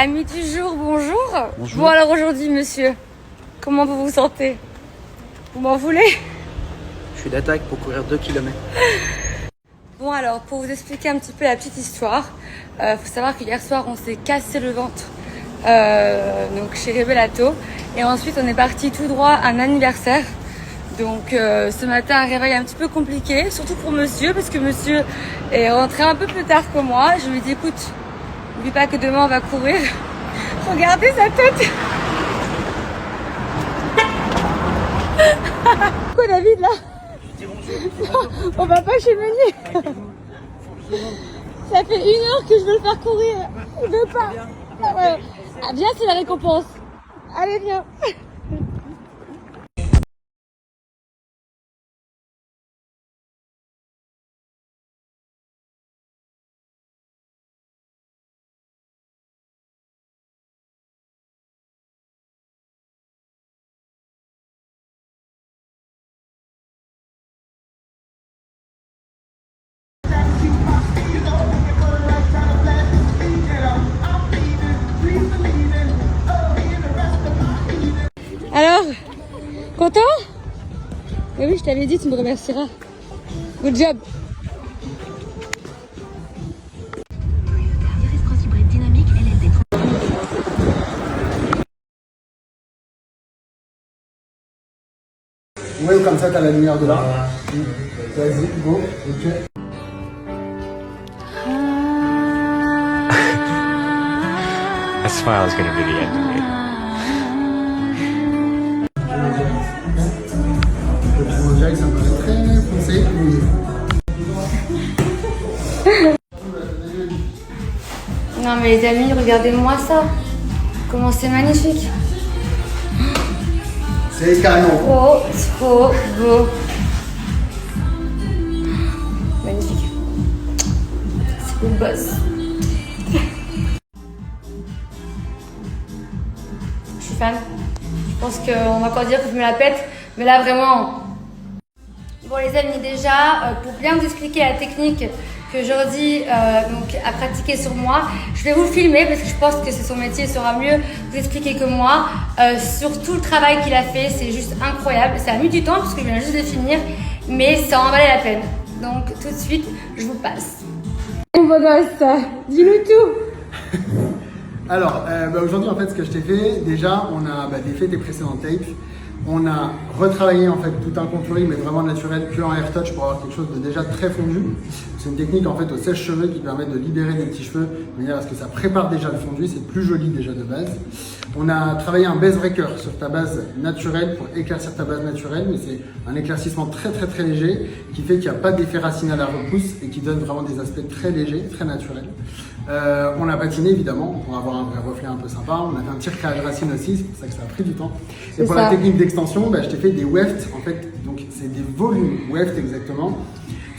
Amis du jour, bonjour. Bonjour. Bon alors aujourd'hui monsieur, comment vous vous sentez? Vous m'en voulez? Je suis d'attaque pour courir 2 km. Bon alors, pour vous expliquer un petit peu la petite histoire, faut savoir qu'hier soir on s'est cassé le ventre donc chez Revelato et ensuite on est parti tout droit à un anniversaire. Donc ce matin un réveil un petit peu compliqué, surtout pour monsieur parce que monsieur est rentré un peu plus tard que moi. Je lui ai dit écoute, n'oublie pas que demain on va courir. Regardez sa tête. Quoi David là? On va pas chez Meunier. Ça fait 1 heure que je veux le faire courir. Il veut pas. Ouais. Ah, viens, c'est la récompense. Allez, viens. Alors, content? Eh oui, je t'avais dit, tu me remercieras. Good job. Ouais, comme ça, t'as la lumière de là. Vas-y, go, ok. That smile is going to be the end of me. Le Jack, ça me paraît très foncé. Non mais les amis, regardez-moi ça. Comment c'est magnifique. C'est canon. Trop beau. Magnifique. C'est le boss. Je suis fan. Je pense qu'on va encore dire que je me la pète. Mais là vraiment. Bon les amis, déjà, pour bien vous expliquer la technique que Jordi donc, a pratiquée sur moi, je vais vous filmer parce que je pense que c'est son métier, il saura mieux vous expliquer que moi. Sur tout le travail qu'il a fait, c'est juste incroyable. Ça a mis du temps parce que je viens juste de finir, mais ça en valait la peine. Donc tout de suite, je vous passe. Mon beau gosse, dis-nous tout. Alors, aujourd'hui, en fait, ce que je t'ai fait, déjà, on a défait tes précédents tapes. On a retravaillé en fait tout un contouring, mais vraiment naturel, que en air touch pour avoir quelque chose de déjà très fondu. C'est une technique en fait au sèche-cheveux qui permet de libérer des petits cheveux de manière à ce que ça prépare déjà le fondu, c'est plus joli déjà de base. On a travaillé un base breaker sur ta base naturelle pour éclaircir ta base naturelle, mais c'est un éclaircissement très léger qui fait qu'il n'y a pas d'effet racine à la repousse et qui donne vraiment des aspects très légers, très naturels. On a patiné évidemment pour avoir un vrai reflet un peu sympa. On a fait un petit recréage racine aussi, c'est pour ça que ça a pris du temps. Et pour la technique d'extension, je t'ai fait des wefts en fait, donc c'est des volumes wefts exactement.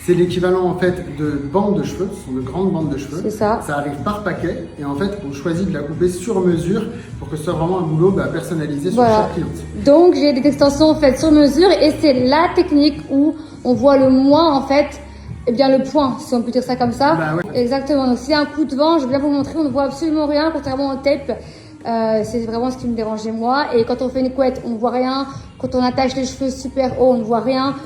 C'est l'équivalent en fait de bandes de cheveux, ce sont de grandes bandes de cheveux. C'est ça. Ça arrive par paquet et en fait on choisit de la couper sur mesure pour que ce soit vraiment un boulot personnalisé sur chaque cliente. Donc j'ai des extensions faites sur mesure et c'est la technique où on voit le moins en fait. Eh bien le point, si on peut dire ça comme ça. Ouais. Exactement, donc s'il y a un coup de vent, je vais bien vous montrer, on ne voit absolument rien, contrairement au tape. C'est vraiment ce qui me dérangeait moi. Et quand on fait une couette, on ne voit rien. Quand on attache les cheveux super haut, on ne voit rien.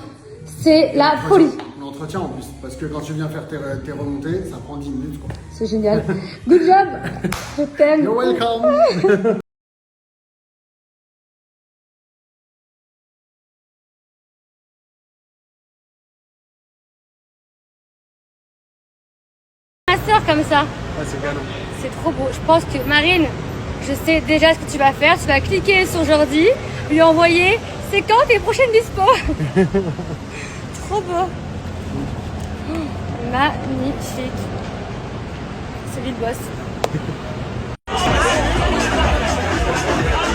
C'est la folie. L'entretien en plus, parce que quand tu viens faire tes remontées, ça prend 10 minutes quoi. C'est génial. Good job. Je t'aime. You're welcome. Ma soeur comme ça. Ah, c'est canon. C'est trop beau. Je pense que Marine, je sais déjà ce que tu vas faire. Tu vas cliquer sur Jordi, lui envoyer c'est quand tes prochaines dispo. Trop beau. Magnifique. C'est lui le boss.